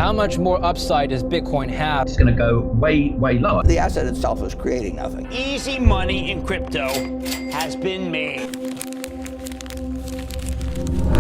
How much more upside does Bitcoin have? It's going to go way, way lower. The asset itself is creating nothing. Easy money in crypto has been made.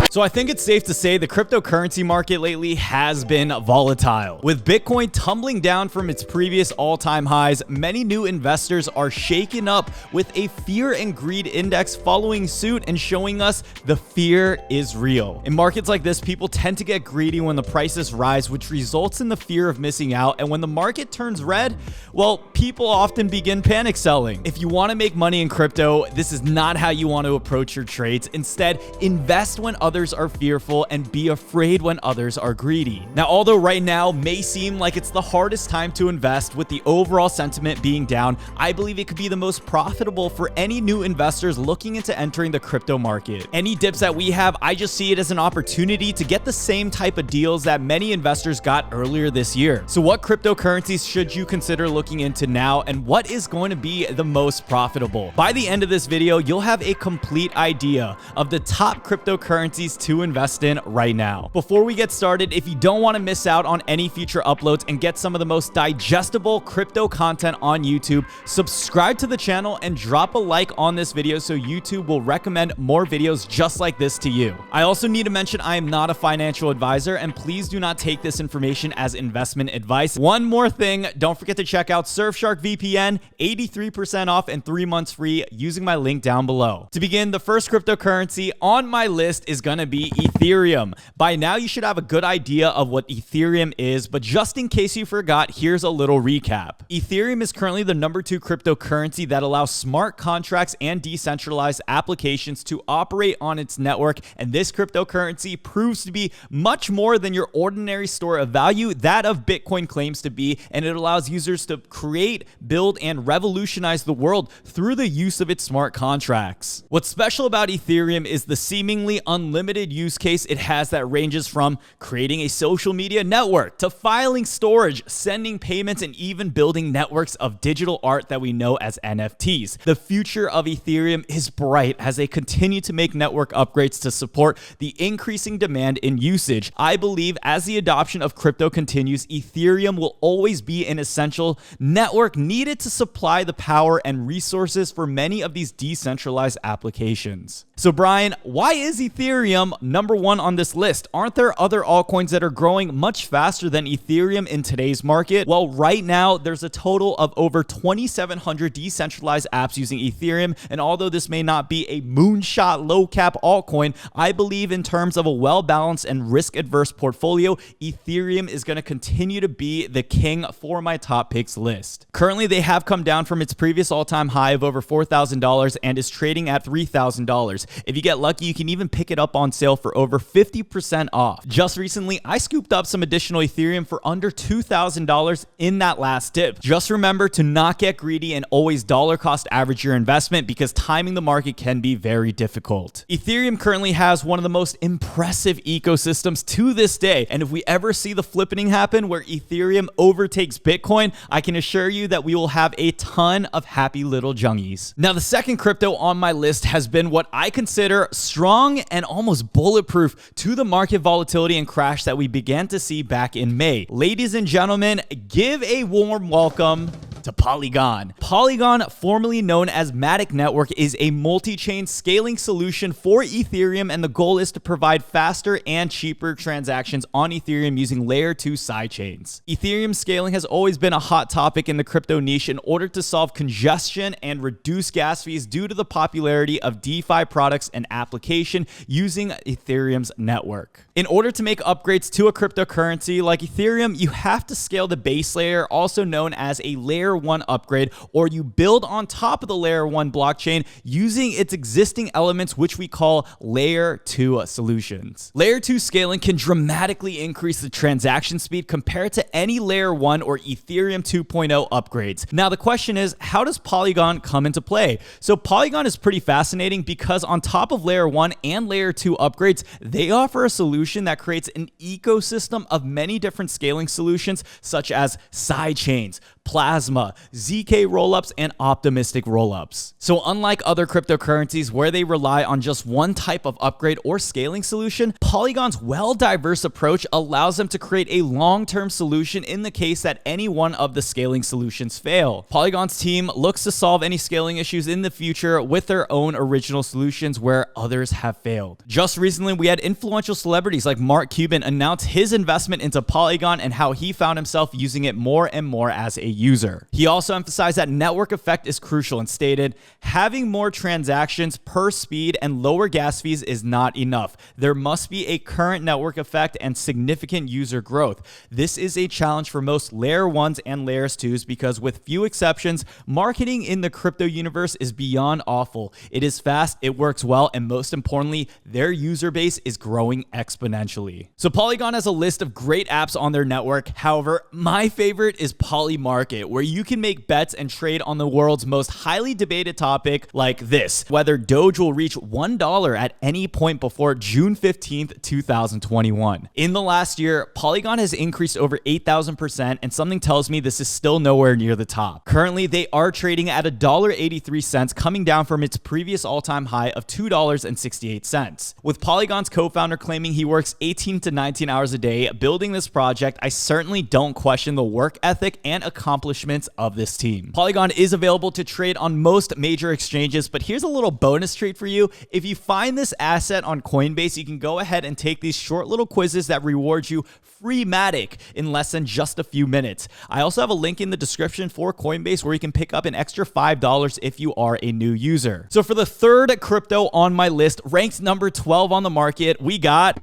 So I think it's safe to say the cryptocurrency market lately has been volatile. With Bitcoin tumbling down from its previous all-time highs, many new investors are shaken up with a fear and greed index following suit and showing us the fear is real. In markets like this, people tend to get greedy when the prices rise, which results in the fear of missing out. And when the market turns red, well, people often begin panic selling. If you want to make money in crypto, this is not how you want to approach your trades. Instead, invest when others are fearful and be afraid when others are greedy. Now, although right now may seem like it's the hardest time to invest with the overall sentiment being down, I believe it could be the most profitable for any new investors looking into entering the crypto market. Any dips that we have, I just see it as an opportunity to get the same type of deals that many investors got earlier this year. So what cryptocurrencies should you consider looking into now, and what is going to be the most profitable? By the end of this video, you'll have a complete idea of the top cryptocurrencies to invest in right now. Before we get started, if you don't want to miss out on any future uploads and get some of the most digestible crypto content on YouTube, subscribe to the channel and drop a like on this video so YouTube will recommend more videos just like this to you. I also need to mention I am not a financial advisor, and please do not take this information as investment advice. One more thing, don't forget to check out Surfshark VPN, 83% off and 3 months free using my link down below. To begin, the first cryptocurrency on my list is going to be Ethereum. By now, you should have a good idea of what Ethereum is, but just in case you forgot, here's a little recap. Ethereum is currently the #2 cryptocurrency that allows smart contracts and decentralized applications to operate on its network, and this cryptocurrency proves to be much more than your ordinary store of value that of Bitcoin claims to be, and it allows users to create, build, and revolutionize the world through the use of its smart contracts. What's special about Ethereum is the seemingly unlimited use case it has that ranges from creating a social media network to filing storage, sending payments, and even building networks of digital art that we know as NFTs. The future of Ethereum is bright as they continue to make network upgrades to support the increasing demand in usage. I believe as the adoption of crypto continues, Ethereum will always be an essential network needed to supply the power and resources for many of these decentralized applications. So Brian, why is Ethereum #1 on this list? Aren't there other altcoins that are growing much faster than Ethereum in today's market? Well, right now, there's a total of over 2,700 decentralized apps using Ethereum, and although this may not be a moonshot low-cap altcoin, I believe in terms of a well-balanced and risk-adverse portfolio, Ethereum is going to continue to be the king for my top picks list. Currently, they have come down from its previous all-time high of over $4,000 and is trading at $3,000. If you get lucky, you can even pick it up on sale for over 50% off. Just recently, I scooped up some additional Ethereum for under $2,000 in that last dip. Just remember to not get greedy and always dollar cost average your investment, because timing the market can be very difficult. Ethereum currently has one of the most impressive ecosystems to this day, and if we ever see the flippening happen where Ethereum overtakes Bitcoin, I can assure you that we will have a ton of happy little jungies. Now, the second crypto on my list has been what I consider strong and almost bulletproof to the market volatility and crash that we began to see back in May. Ladies and gentlemen, give a warm welcome to Polygon. Polygon, formerly known as Matic Network, is a multi-chain scaling solution for Ethereum, and the goal is to provide faster and cheaper transactions on Ethereum using layer 2 sidechains. Ethereum scaling has always been a hot topic in the crypto niche in order to solve congestion and reduce gas fees due to the popularity of DeFi products and application using Ethereum's network. In order to make upgrades to a cryptocurrency like Ethereum, you have to scale the base layer, also known as a layer 1 upgrade, or you build on top of the layer 1 blockchain using its existing elements, which we call layer 2 solutions. Layer 2 scaling can dramatically increase the transaction speed compared to any layer 1 or Ethereum 2.0 upgrades. Now, the question is, how does Polygon come into play? So Polygon is pretty fascinating because on top of layer 1 and layer 2 upgrades, they offer a solution that creates an ecosystem of many different scaling solutions, such as sidechains, plasma, ZK rollups, and optimistic rollups. So unlike other cryptocurrencies where they rely on just one type of upgrade or scaling solution, Polygon's well-diverse approach allows them to create a long-term solution in the case that any one of the scaling solutions fail. Polygon's team looks to solve any scaling issues in the future with their own original solutions where others have failed. Just recently, we had influential celebrities like Mark Cuban announce his investment into Polygon and how he found himself using it more and more as a user. He also emphasized that network effect is crucial and stated, having more transactions per speed and lower gas fees is not enough. There must be a current network effect and significant user growth. This is a challenge for most layer 1s and layers 2s because with few exceptions, marketing in the crypto universe is beyond awful. It is fast, it works well, and most importantly, their user base is growing exponentially. So Polygon has a list of great apps on their network. However, my favorite is Poly Market, where you can make bets and trade on the world's most highly debated topic like this, whether Doge will reach $1 at any point before June 15th, 2021. In the last year, Polygon has increased over 8,000%, and something tells me this is still nowhere near the top. Currently, they are trading at $1.83, coming down from its previous all-time high of $2.68. With Polygon's co-founder claiming he works 18 to 19 hours a day building this project, I certainly don't question the work ethic and accomplishments of this team. Polygon is available to trade on most major exchanges, but here's a little bonus treat for you. If you find this asset on Coinbase, you can go ahead and take these short little quizzes that reward you free-matic in less than just a few minutes. I also have a link in the description for Coinbase where you can pick up an extra $5 if you are a new user. So for the third crypto on my list, ranked number 12 on the market, we got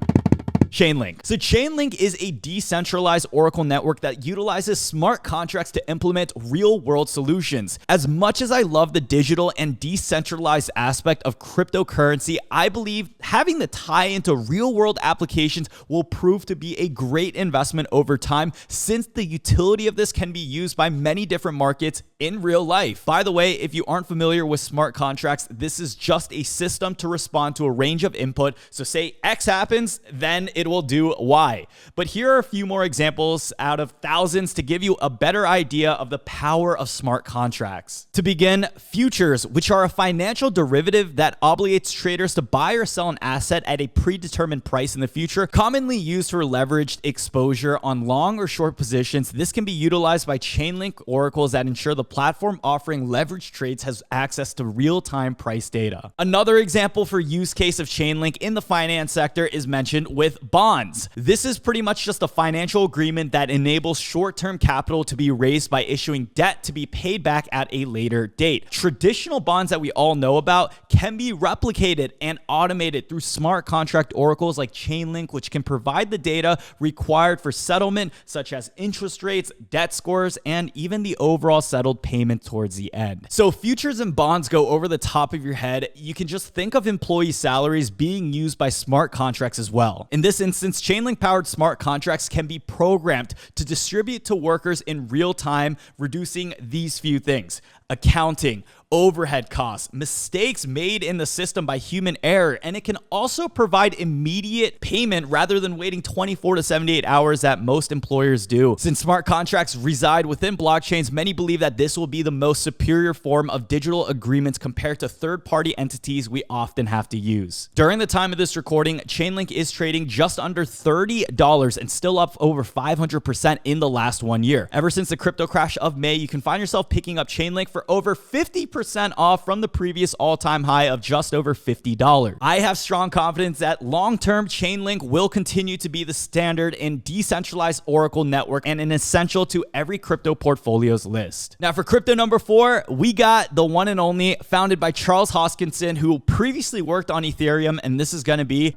Chainlink. So Chainlink is a decentralized Oracle network that utilizes smart contracts to implement real-world solutions. As much as I love the digital and decentralized aspect of cryptocurrency, I believe having the tie into real-world applications will prove to be a great investment over time since the utility of this can be used by many different markets in real life. By the way, if you aren't familiar with smart contracts, this is just a system to respond to a range of input. So say X happens, then it will do Y. But here are a few more examples out of thousands to give you a better idea of the power of smart contracts. To begin, futures, which are a financial derivative that obligates traders to buy or sell an asset at a predetermined price in the future, commonly used for leveraged exposure on long or short positions. This can be utilized by Chainlink oracles that ensure the platform offering leveraged trades has access to real-time price data. Another example for use case of Chainlink in the finance sector is mentioned with bonds. This is pretty much just a financial agreement that enables short-term capital to be raised by issuing debt to be paid back at a later date. Traditional bonds that we all know about can be replicated and automated through smart contract oracles like Chainlink, which can provide the data required for settlement, such as interest rates, debt scores, and even the overall settled payment towards the end. So futures and bonds go over the top of your head. You can just think of employee salaries being used by smart contracts as well. In this instance, Chainlink-powered smart contracts can be programmed to distribute to workers in real time, reducing these few things: accounting, overhead costs, mistakes made in the system by human error, and it can also provide immediate payment rather than waiting 24 to 78 hours that most employers do. Since smart contracts reside within blockchains, many believe that this will be the most superior form of digital agreements compared to third-party entities we often have to use. During the time of this recording, Chainlink is trading just under $30 and still up over 500% in the last 1 year. Ever since the crypto crash of May, you can find yourself picking up Chainlink for over 50% off from the previous all-time high of just over $50. I have strong confidence that long-term Chainlink will continue to be the standard in decentralized Oracle network and an essential to every crypto portfolio's list. Now for crypto number 4, we got the one and only, founded by Charles Hoskinson, who previously worked on Ethereum, and this is going to be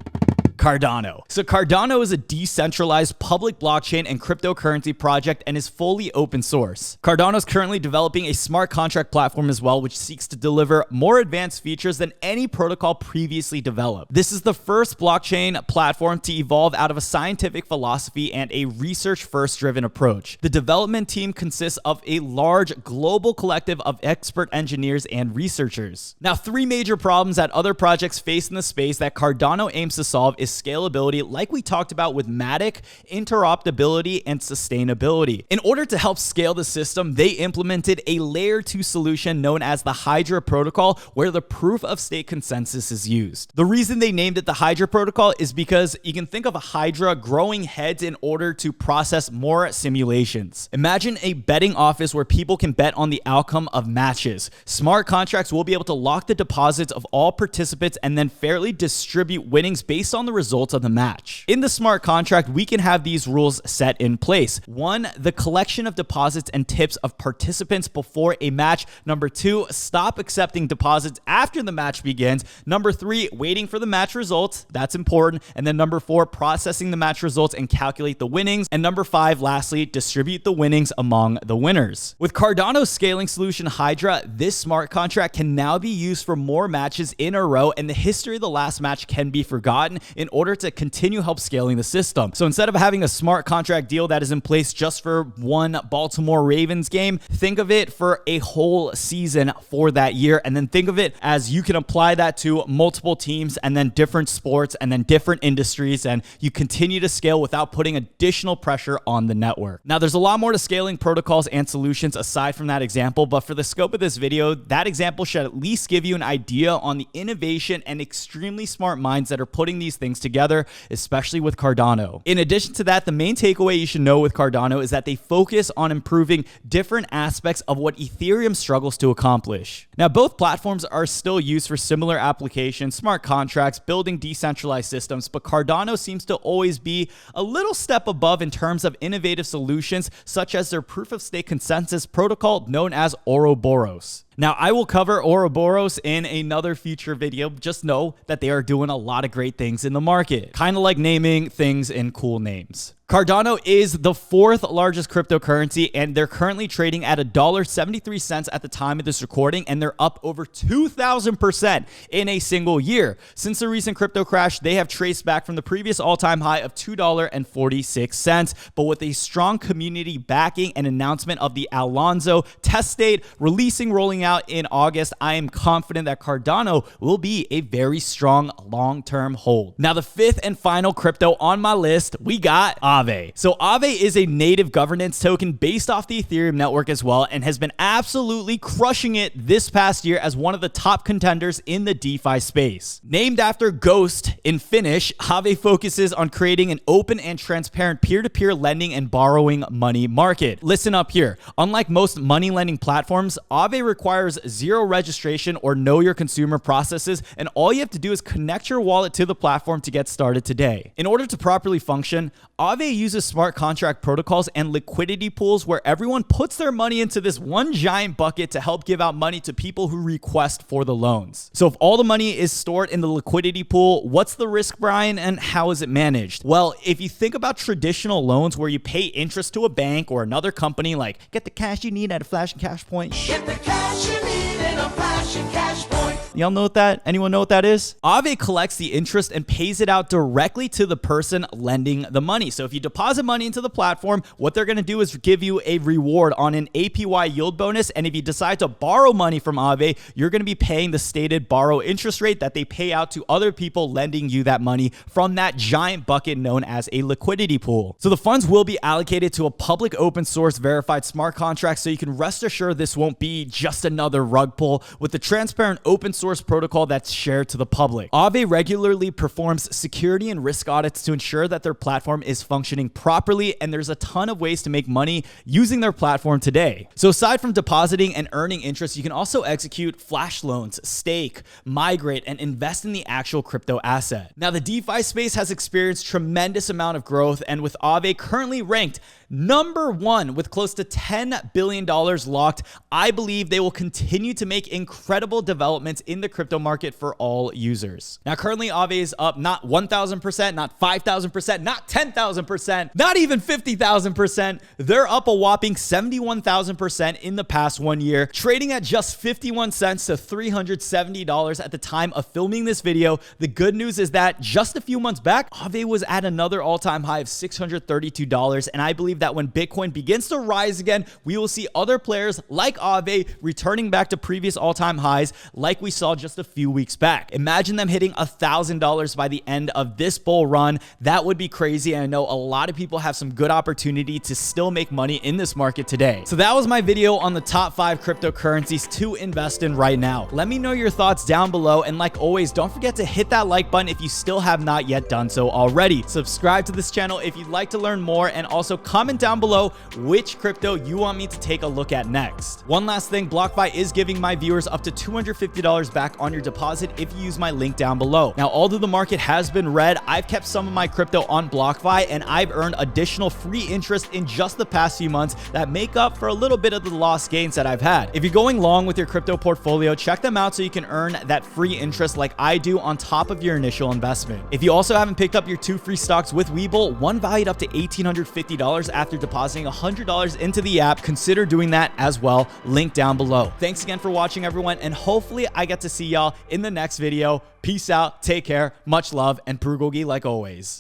Cardano. So Cardano is a decentralized public blockchain and cryptocurrency project and is fully open source. Cardano is currently developing a smart contract platform as well, which seeks to deliver more advanced features than any protocol previously developed. This is the first blockchain platform to evolve out of a scientific philosophy and a research-first driven approach. The development team consists of a large global collective of expert engineers and researchers. Now, 3 major problems that other projects face in the space that Cardano aims to solve is is scalability, like we talked about with Matic, interoperability, and sustainability. In order to help scale the system, they implemented a layer 2 solution known as the Hydra protocol, where the proof of stake consensus is used. The reason they named it the Hydra protocol is because you can think of a Hydra growing heads in order to process more simulations. Imagine a betting office where people can bet on the outcome of matches. Smart contracts will be able to lock the deposits of all participants and then fairly distribute winnings based on the results of the match. In the smart contract, we can have these rules set in place. 1, the collection of deposits and tips of participants before a match. Number 2, stop accepting deposits after the match begins. Number 3, waiting for the match results. That's important. And then number 4, processing the match results and calculate the winnings. And number 5, lastly, distribute the winnings among the winners. With Cardano's scaling solution Hydra, this smart contract can now be used for more matches in a row, and the history of the last match can be forgotten in order to continue help scaling the system. So instead of having a smart contract deal that is in place just for one Baltimore Ravens game, think of it for a whole season for that year, and then think of it as you can apply that to multiple teams and then different sports and then different industries, and you continue to scale without putting additional pressure on the network. Now, there's a lot more to scaling protocols and solutions aside from that example, but for the scope of this video, that example should at least give you an idea on the innovation and extremely smart minds that are putting these things together, especially with Cardano. In addition to that, the main takeaway you should know with Cardano is that they focus on improving different aspects of what Ethereum struggles to accomplish. Now, both platforms are still used for similar applications, smart contracts, building decentralized systems, but Cardano seems to always be a little step above in terms of innovative solutions, such as their proof of stake consensus protocol known as Ouroboros. Now, I will cover Ouroboros in another future video. Just know that they are doing a lot of great things in the market, kind of like naming things in cool names. Cardano is the 4th largest cryptocurrency, and they're currently trading at $1.73 at the time of this recording, and they're up over 2,000% in a single year. Since the recent crypto crash, they have traced back from the previous all-time high of $2.46, but with a strong community backing and announcement of the Alonzo test date rolling out in August, I am confident that Cardano will be a very strong long-term hold. Now, the 5th and final crypto on my list, we got Aave. So Aave is a native governance token based off the Ethereum network as well, and has been absolutely crushing it this past year as one of the top contenders in the DeFi space. Named after Ghost in Finnish, Aave focuses on creating an open and transparent peer-to-peer lending and borrowing money market. Listen up here. Unlike most money lending platforms, Aave requires zero registration or know your consumer processes, and all you have to do is connect your wallet to the platform to get started today. In order to properly function, Aave uses smart contract protocols and liquidity pools where everyone puts their money into this one giant bucket to help give out money to people who request for the loans. So if all the money is stored in the liquidity pool, what's the risk, Brian, and how is it managed? Well, if you think about traditional loans where you pay interest to a bank or another company, like get the cash you need at a flash and cash point. Get the cash you need in a flash and cash point. Y'all know what that? Anyone know what that is? Aave collects the interest and pays it out directly to the person lending the money. So if you deposit money into the platform, what they're going to do is give you a reward on an APY yield bonus. And if you decide to borrow money from Aave, you're going to be paying the stated borrow interest rate that they pay out to other people lending you that money from that giant bucket known as a liquidity pool. So the funds will be allocated to a public open source verified smart contract, so you can rest assured this won't be just another rug pull, with the transparent open source protocol that's shared to the public. Aave regularly performs security and risk audits to ensure that their platform is functioning properly, and there's a ton of ways to make money using their platform today. So aside from depositing and earning interest, you can also execute flash loans, stake, migrate, and invest in the actual crypto asset. Now, the DeFi space has experienced tremendous amount of growth, and with Aave currently ranked number 1 with close to $10 billion locked, I believe they will continue to make incredible developments in the crypto market for all users. Now, currently Aave is up not 1,000%, not 5,000%, not 10,000%, not even 50,000%. They're up a whopping 71,000% in the past 1 year, trading at just 51 cents to $370 at the time of filming this video. The good news is that just a few months back, Aave was at another all-time high of $632, and I believe believe that when Bitcoin begins to rise again, we will see other players like Aave returning back to previous all-time highs like we saw just a few weeks back. Imagine them hitting $1,000 by the end of this bull run. That would be crazy, and I know a lot of people have some good opportunity to still make money in this market today. So that was my video on the top 5 cryptocurrencies to invest in right now. Let me know your thoughts down below, and like always, don't forget to hit that like button if you still have not yet done so already. Subscribe to this channel if you'd like to learn more, and also comment down below which crypto you want me to take a look at next. One last thing, BlockFi is giving my viewers up to $250 back on your deposit if you use my link down below. Now, although the market has been red, I've kept some of my crypto on BlockFi, and I've earned additional free interest in just the past few months that make up for a little bit of the lost gains that I've had. If you're going long with your crypto portfolio, check them out so you can earn that free interest like I do on top of your initial investment. If you also haven't picked up your 2 free stocks with Webull, one valued up to $1,850 after depositing $100 into the app, consider doing that as well. Link down below. Thanks again for watching, everyone, and hopefully I get to see y'all in the next video. Peace out, take care, much love, and Prugogi like always.